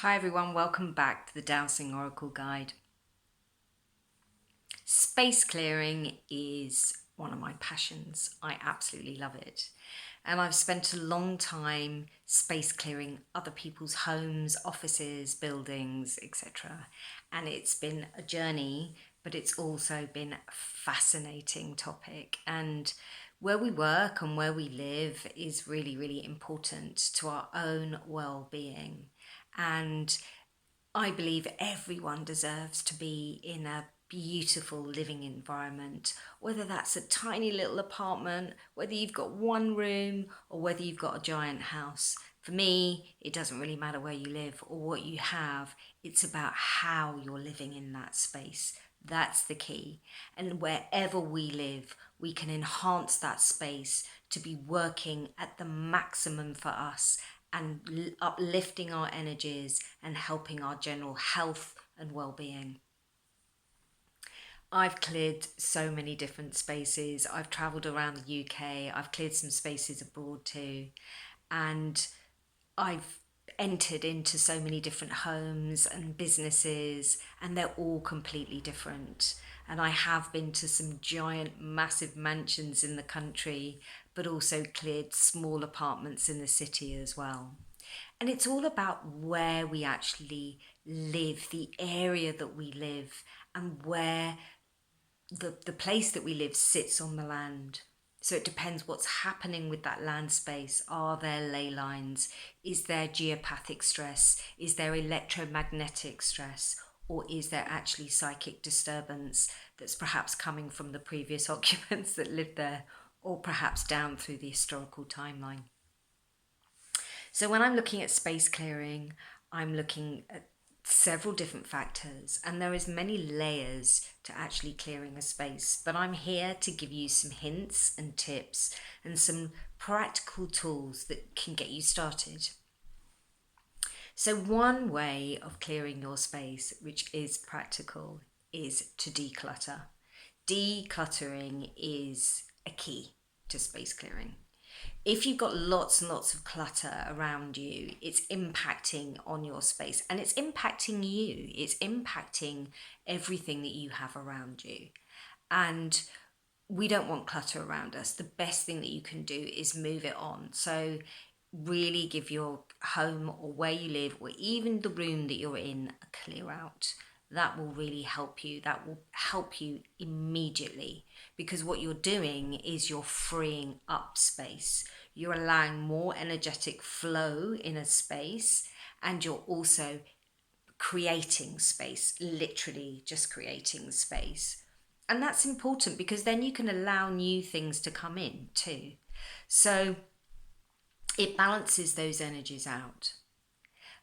Hi everyone, welcome back to the Dowsing Oracle Guide. Space clearing is one of my passions. I absolutely love it. And I've spent a long time space clearing other people's homes, offices, buildings, etc. And it's been a journey, but it's also been a fascinating topic. And where we work and where we live is really, really important to our own well-being. And I believe everyone deserves to be in a beautiful living environment, whether that's a tiny little apartment, whether you've got one room, or whether you've got a giant house. For me, it doesn't really matter where you live or what you have, it's about how you're living in that space. That's the key. And wherever we live, we can enhance that space to be working at the maximum for us and uplifting our energies and helping our general health and well-being. I've cleared so many different spaces. I've travelled around the UK. I've cleared some spaces abroad too. And I've entered into so many different homes and businesses, and they're all completely different. And I have been to some giant, massive mansions in the country, but also cleared small apartments in the city as well. And it's all about where we actually live, the area that we live, and where the place that we live sits on the land. So it depends what's happening with that land space. Are there ley lines? Is there geopathic stress? Is there electromagnetic stress? Or is there actually psychic disturbance that's perhaps coming from the previous occupants that lived there, or perhaps down through the historical timeline? So when I'm looking at space clearing, I'm looking at several different factors, and there is many layers to actually clearing a space, but I'm here to give you some hints and tips and some practical tools that can get you started. So one way of clearing your space, which is practical, is to declutter. Decluttering is a key to space clearing. If you've got lots and lots of clutter around you, it's impacting on your space, and it's impacting you. It's impacting everything that you have around you. And we don't want clutter around us. The best thing that you can do is move it on. So really give your home or where you live, or even the room that you're in, a clear out. That will really help you. That will help you immediately, because what you're doing is you're freeing up space. You're allowing more energetic flow in a space, and you're also creating space, literally just creating space. And that's important because then you can allow new things to come in too. So it balances those energies out.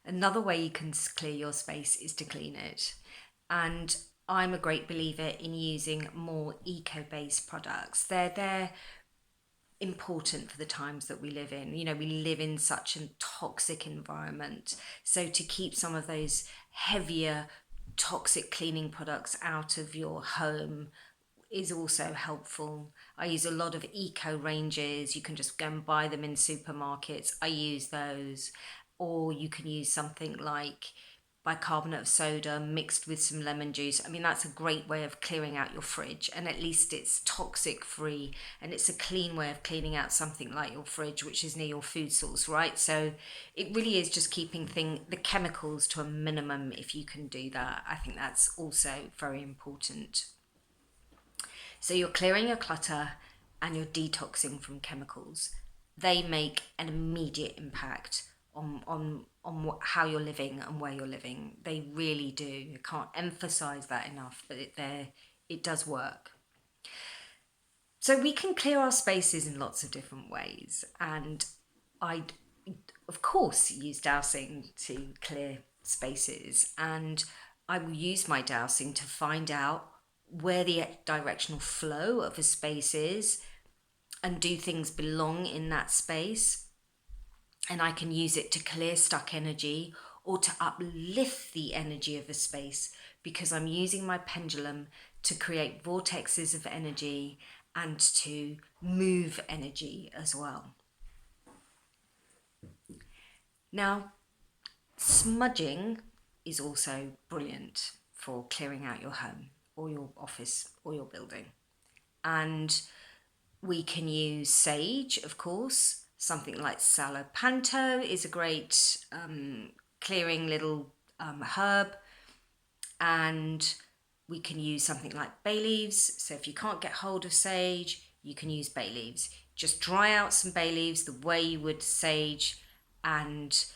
Another way you can clear your space is to clean it. And I'm a great believer in using more eco-based products. They're important for the times that we live in. You know, we live in such a toxic environment. So to keep some of those heavier toxic cleaning products out of your home is also helpful. I use a lot of eco ranges. You can just go and buy them in supermarkets. I use those. Or you can use something like bicarbonate of soda mixed with some lemon juice. I mean, that's a great way of clearing out your fridge, and at least it's toxic free, and it's a clean way of cleaning out something like your fridge, which is near your food source, right? So it really is just keeping the chemicals to a minimum. If you can do that, I think that's also very important. So you're clearing your clutter and you're detoxing from chemicals. They make an immediate impact on how you're living and where you're living. They really do. I can't emphasize that enough, but it does work. So we can clear our spaces in lots of different ways, and I, of course, use dowsing to clear spaces, and I will use my dowsing to find out where the directional flow of a space is, and do things belong in that space. And I can use it to clear stuck energy or to uplift the energy of a space, because I'm using my pendulum to create vortexes of energy and to move energy as well. Now, Smudging is also brilliant for clearing out your home or your office or your building. And we can use sage, of course. Something like Salo Panto is a great clearing little herb. And we can use something like bay leaves. So if you can't get hold of sage, you can use bay leaves. Just dry out some bay leaves the way you would sage and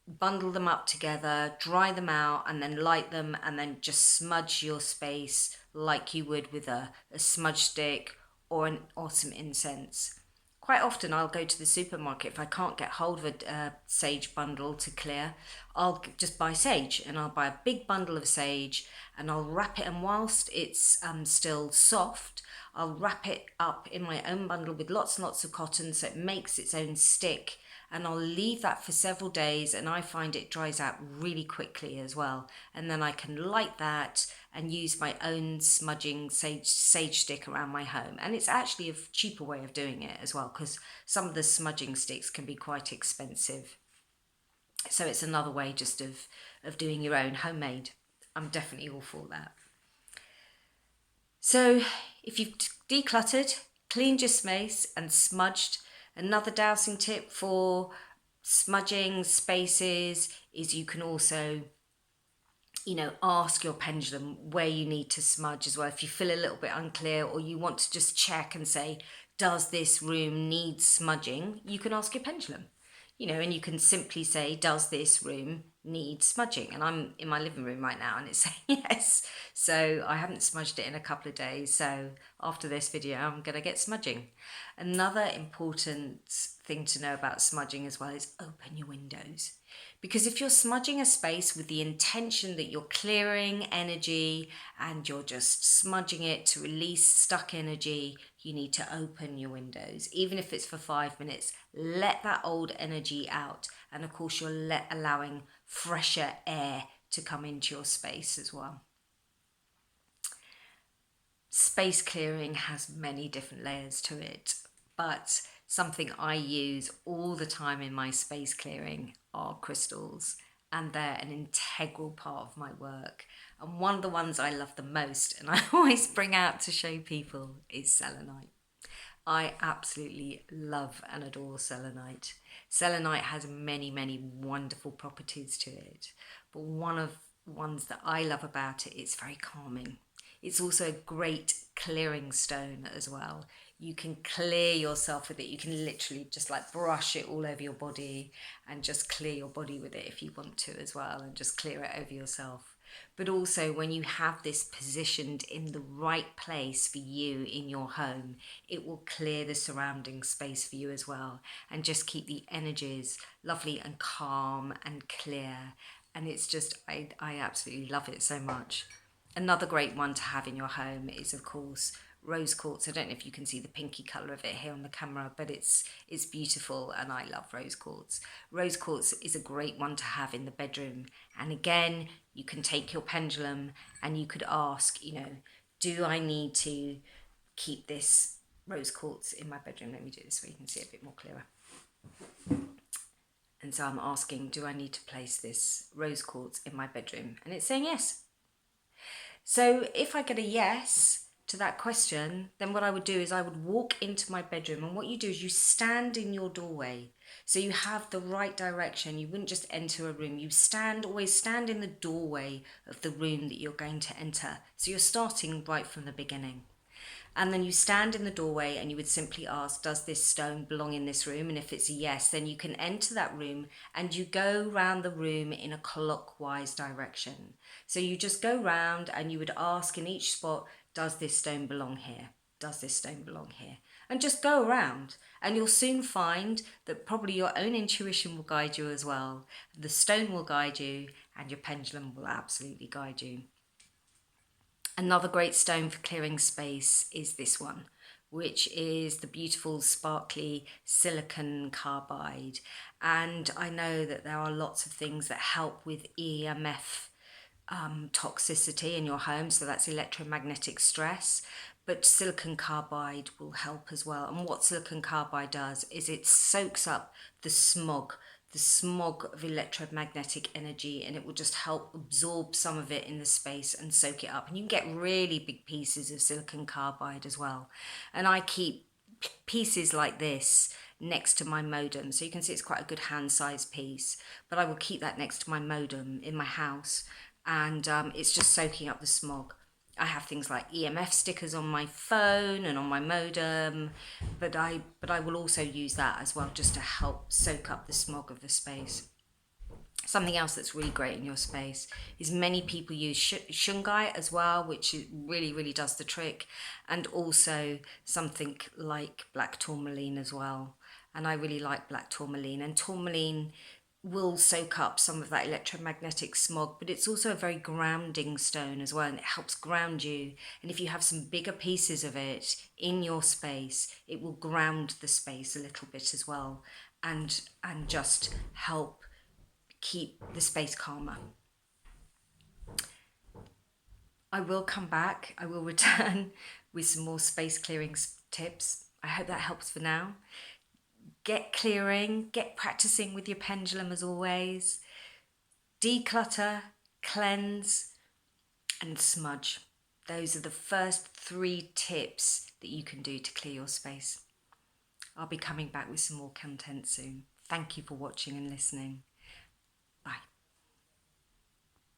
bundle them up together, dry them out, and then light them, and then just smudge your space like you would with a smudge stick or some incense. Quite often I'll go to the supermarket if I can't get hold of a sage bundle to clear. I'll just buy sage, and I'll buy a big bundle of sage, and I'll wrap it, and whilst it's still soft, I'll wrap it up in my own bundle with lots and lots of cotton so it makes its own stick, and I'll leave that for several days, and I find it dries out really quickly as well. And then I can light that and use my own smudging sage stick around my home. And it's actually a cheaper way of doing it as well, because some of the smudging sticks can be quite expensive. So it's another way just of doing your own homemade. I'm definitely all for that. So if you've decluttered, cleaned your space and smudged, another dowsing tip for smudging spaces is you can also, ask your pendulum where you need to smudge as well. If you feel a little bit unclear or you want to just check and say, does this room need smudging? You can ask your pendulum, and you can simply say, does this room need smudging? And I'm in my living room right now and it's saying yes. So I haven't smudged it in a couple of days. So after this video, I'm going to get smudging. Another important thing to know about smudging as well is open your windows. Because if you're smudging a space with the intention that you're clearing energy and you're just smudging it to release stuck energy, you need to open your windows. Even if it's for 5 minutes, let that old energy out. And of course, you're allowing fresher air to come into your space as well. Space clearing has many different layers to it, but something I use all the time in my space clearing are crystals, and they're an integral part of my work. And one of the ones I love the most, and I always bring out to show people, is selenite. I absolutely love and adore selenite. Selenite has many, many wonderful properties to it, but one of the ones that I love about it, it's very calming. It's also a great clearing stone as well. You can clear yourself with it. You can literally just like brush it all over your body and just clear your body with it if you want to as well, and just clear it over yourself. But also when you have this positioned in the right place for you in your home, it will clear the surrounding space for you as well, and just keep the energies lovely and calm and clear. And it's just, I absolutely love it so much. Another great one to have in your home is, of course, rose quartz. I don't know if you can see the pinky colour of it here on the camera, but it's beautiful, and I love rose quartz. Rose quartz is a great one to have in the bedroom. And again, you can take your pendulum and you could ask, do I need to keep this rose quartz in my bedroom? Let me do this so you can see it a bit more clearer. And so I'm asking, do I need to place this rose quartz in my bedroom? And it's saying yes. So if I get a yes to that question, then what I would do is I would walk into my bedroom, and what you do is you stand in your doorway. So you have the right direction. You wouldn't just enter a room. You always stand in the doorway of the room that you're going to enter. So you're starting right from the beginning. And then you stand in the doorway and you would simply ask, does this stone belong in this room? And if it's a yes, then you can enter that room and you go round the room in a clockwise direction. So you just go round and you would ask in each spot, does this stone belong here? Does this stone belong here? And just go around, and you'll soon find that probably your own intuition will guide you as well. The stone will guide you, and your pendulum will absolutely guide you. Another great stone for clearing space is this one, which is the beautiful sparkly silicon carbide. And I know that there are lots of things that help with EMF toxicity in your home, so that's electromagnetic stress, but silicon carbide will help as well. And what silicon carbide does is it soaks up the smog the smog of electromagnetic energy, and it will just help absorb some of it in the space and soak it up. And you can get really big pieces of silicon carbide as well. And I keep pieces like this next to my modem, so you can see it's quite a good hand size piece, but I will keep that next to my modem in my house, and it's just soaking up the smog. I have things like EMF stickers on my phone and on my modem, but I will also use that as well, just to help soak up the smog of the space. Something else that's really great in your space is many people use shungite as well, which really does the trick, and also something like black tourmaline as well. And I really like black tourmaline, and tourmaline will soak up some of that electromagnetic smog, but it's also a very grounding stone as well, and it helps ground you. And if you have some bigger pieces of it in your space, it will ground the space a little bit as well, and just help keep the space calmer. I will come back. I will return with some more space clearing tips. I hope that helps for now. Get clearing, get practicing with your pendulum as always. Declutter, cleanse, and smudge. Those are the first 3 tips that you can do to clear your space. I'll be coming back with some more content soon. Thank you for watching and listening. Bye.